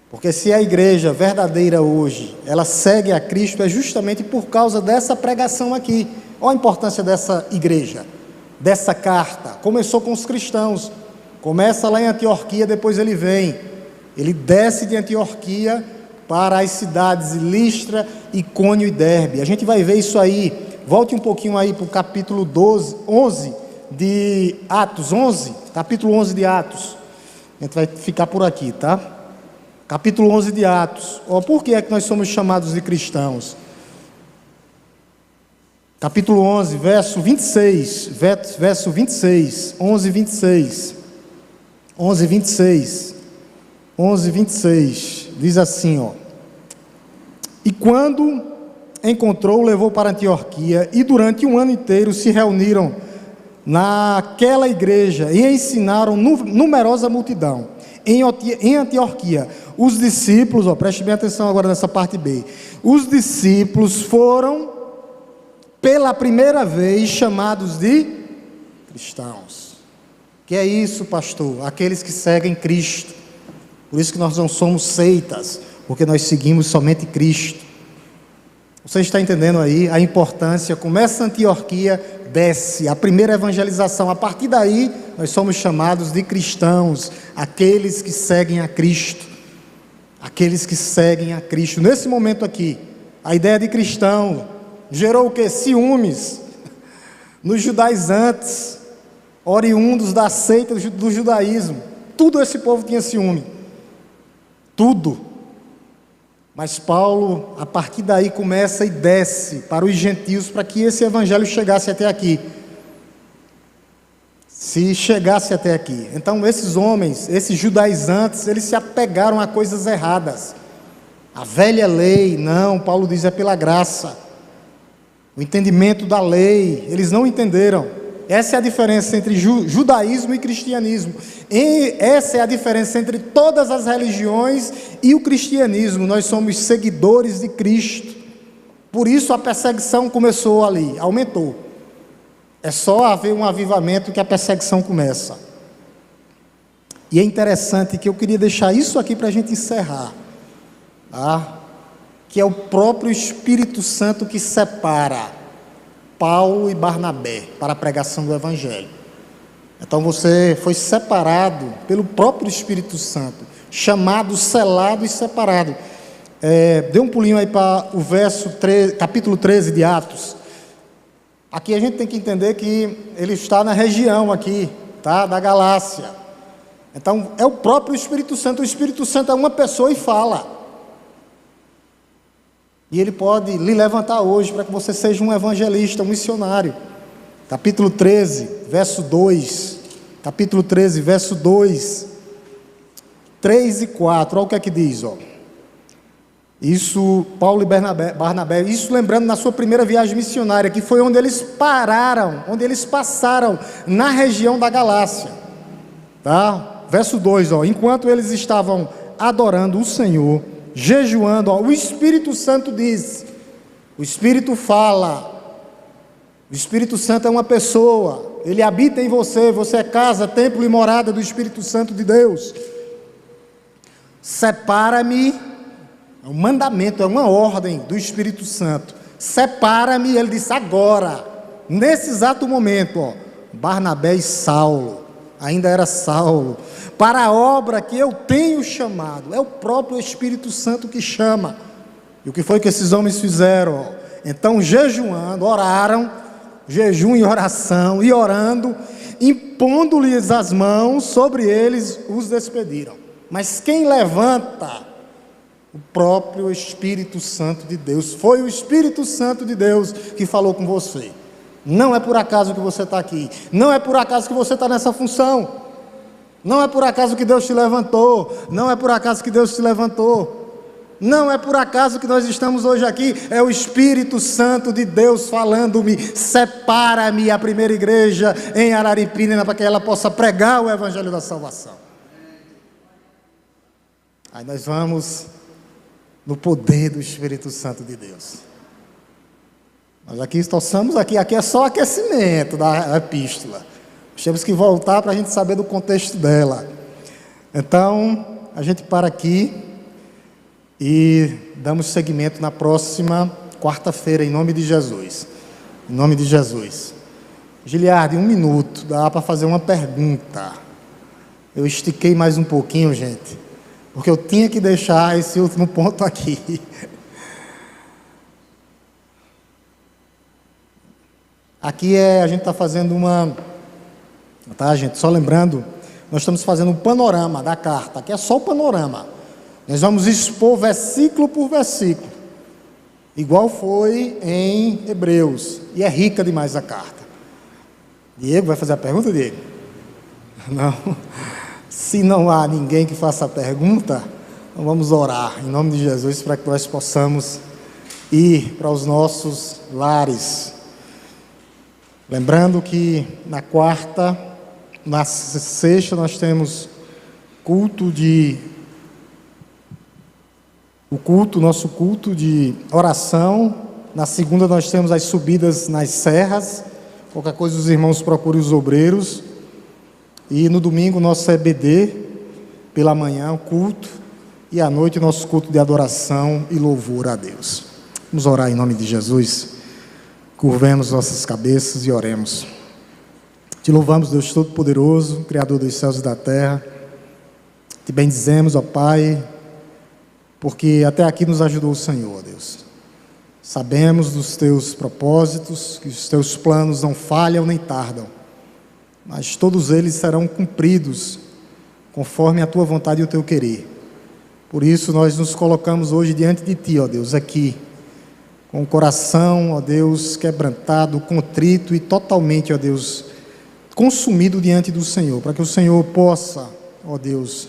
Porque se a igreja verdadeira hoje, ela segue a Cristo, é justamente por causa dessa pregação aqui. Olha a importância dessa igreja, dessa carta. começou com os cristãos. Começa lá em Antioquia, depois ele vem. Ele desce de Antioquia para as cidades de Listra, Icônio e Derbe. A gente vai ver isso aí. Volte um pouquinho aí para o capítulo 11 de Atos. Capítulo 11 de Atos. A gente vai ficar por aqui, tá? Capítulo 11 de Atos. Por que é que nós somos chamados de cristãos? Capítulo 11, verso 26. Verso 26. 11, 26. 11, 26. 11, 26. Diz assim, E quando encontrou, levou para Antioquia, e durante um ano inteiro se reuniram naquela igreja e ensinaram numerosa multidão. Em Antioquia, os discípulos, preste bem atenção agora nessa parte B, os discípulos foram pela primeira vez chamados de cristãos. Que é isso, pastor? Aqueles que seguem Cristo. Por isso que nós não somos seitas, porque nós seguimos somente Cristo. Você está entendendo aí a importância? Começa a Antioquia, desce a primeira evangelização. A partir daí, nós somos chamados de cristãos, aqueles que seguem a Cristo. Aqueles que seguem a Cristo. Nesse momento aqui, a ideia de cristão gerou o quê? Ciúmes nos judaizantes, oriundos da seita do judaísmo. Tudo esse povo tinha ciúme. Tudo. Mas Paulo, a partir daí, começa e desce para os gentios, para que esse evangelho chegasse até aqui. Se chegasse até aqui. Então, esses homens, esses judaizantes, eles se apegaram a coisas erradas. A velha lei, não, Paulo diz, é pela graça. O entendimento da lei, eles não entenderam. Essa é a diferença entre judaísmo e cristianismo. E essa é a diferença entre todas as religiões e o cristianismo. Nós somos seguidores de Cristo. Por isso a perseguição começou ali, aumentou. É só haver um avivamento que a perseguição começa. E é interessante que eu queria deixar isso aqui para a gente encerrar. Tá? Que é o próprio Espírito Santo que separa Paulo e Barnabé para a pregação do Evangelho. Então você foi separado pelo próprio Espírito Santo, chamado, selado e separado. Dê um pulinho aí para o capítulo 13 de Atos. Aqui a gente tem que entender que ele está na região aqui, tá, da Galácia. Então é o próprio Espírito Santo. O Espírito Santo é uma pessoa e fala. E ele pode lhe levantar hoje para que você seja um evangelista, um missionário. Capítulo 13, verso 2. Capítulo 13, verso 2. 3 e 4. Olha o que é que diz, Isso, Paulo e Barnabé, isso lembrando na sua primeira viagem missionária, que foi onde eles pararam, onde eles passaram na região da Galácia. Tá? Verso 2, enquanto eles estavam adorando o Senhor, jejuando, o Espírito Santo diz, o Espírito fala, o Espírito Santo é uma pessoa, ele habita em você, você é casa, templo e morada do Espírito Santo de Deus. Separa-me, é um mandamento, é uma ordem do Espírito Santo, separa-me, ele disse agora, nesse exato momento, Barnabé e Saulo, ainda era Saulo, para a obra que eu tenho chamado. É o próprio Espírito Santo que chama. E o que foi que esses homens fizeram? Então, jejuando, oraram, jejum e oração, e orando, impondo-lhes as mãos, sobre eles os despediram. Mas quem levanta? O próprio Espírito Santo de Deus. Foi o Espírito Santo de Deus que falou com você. Não é por acaso que você está aqui. Não é por acaso que você está nessa função. Não é por acaso que Deus te levantou. Não é por acaso que Deus te levantou. Não é por acaso que nós estamos hoje aqui. É o Espírito Santo de Deus falando-me. Separa-me a primeira igreja em Araripina para que ela possa pregar o Evangelho da salvação. Aí nós vamos no poder do Espírito Santo de Deus. Nós aqui estamos aqui é só aquecimento da epístola. Nós temos que voltar para a gente saber do contexto dela. Então, a gente para aqui e damos seguimento na próxima quarta-feira, em nome de Jesus. Em nome de Jesus. Giliardi, 1 minuto, dá para fazer uma pergunta. Eu estiquei mais um pouquinho, gente, porque eu tinha que deixar esse último ponto aqui. Aqui a gente está fazendo uma... Tá, gente? Só lembrando, nós estamos fazendo um panorama da carta. Aqui é só o panorama. Nós vamos expor versículo por versículo, igual foi em Hebreus. E é rica demais a carta. Diego, vai fazer a pergunta, Diego? Não. Se não há ninguém que faça a pergunta, então vamos orar em nome de Jesus para que nós possamos ir para os nossos lares. Lembrando que na quarta, na sexta nós temos nosso culto de oração. Na segunda nós temos as subidas nas serras. Qualquer coisa os irmãos procurem os obreiros. E no domingo nosso EBD, pela manhã o culto, e à noite o nosso culto de adoração e louvor a Deus. Vamos orar em nome de Jesus. Curvemos nossas cabeças e oremos. Te louvamos, Deus Todo-Poderoso, Criador dos céus e da terra. Te bendizemos, ó Pai, porque até aqui nos ajudou o Senhor, Deus. Sabemos dos teus propósitos, que os teus planos não falham nem tardam, mas todos eles serão cumpridos conforme a tua vontade e o teu querer. Por isso nós nos colocamos hoje diante de ti, ó Deus, aqui, com o coração, ó Deus, quebrantado, contrito e totalmente, ó Deus, consumido diante do Senhor, para que o Senhor possa, ó Deus,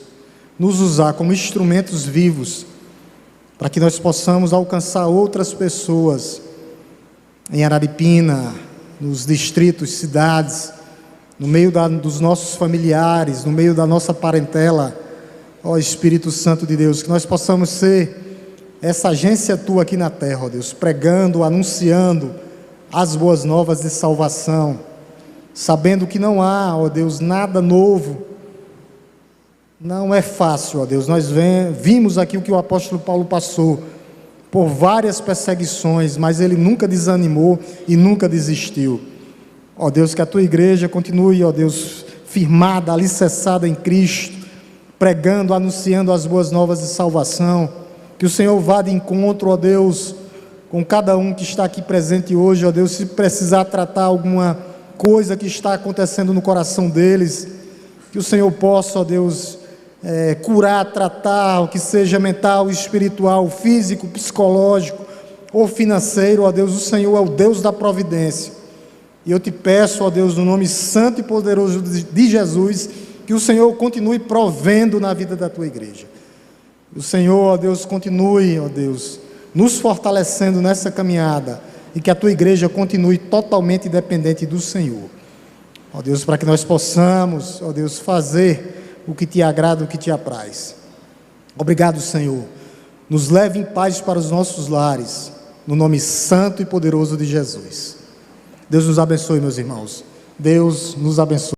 nos usar como instrumentos vivos, para que nós possamos alcançar outras pessoas em Araripina, nos distritos, cidades, no meio dos nossos familiares, no meio da nossa parentela, ó Espírito Santo de Deus, que nós possamos ser essa agência tua aqui na terra, ó Deus, pregando, anunciando as boas novas de salvação, sabendo que não há, ó Deus, nada novo. Não é fácil, ó Deus. Nós vimos aqui o que o apóstolo Paulo passou por várias perseguições, mas ele nunca desanimou e nunca desistiu. Ó Deus, que a tua igreja continue, ó Deus, firmada, alicerçada em Cristo, pregando, anunciando as boas novas de salvação. Que o Senhor vá de encontro, ó Deus, com cada um que está aqui presente hoje, ó Deus, se precisar tratar alguma coisa que está acontecendo no coração deles, que o Senhor possa, ó Deus, curar, tratar, o que seja mental, espiritual, físico, psicológico ou financeiro, ó Deus. O Senhor é o Deus da providência, e eu te peço, ó Deus, no nome santo e poderoso de Jesus, que o Senhor continue provendo na vida da tua igreja. O Senhor, ó Deus, continue, ó Deus, nos fortalecendo nessa caminhada, e que a tua igreja continue totalmente dependente do Senhor, ó Deus, para que nós possamos, ó Deus, fazer o que te agrada, o que te apraz. Obrigado, Senhor. Nos leve em paz para os nossos lares, no nome santo e poderoso de Jesus. Deus nos abençoe, meus irmãos. Deus nos abençoe.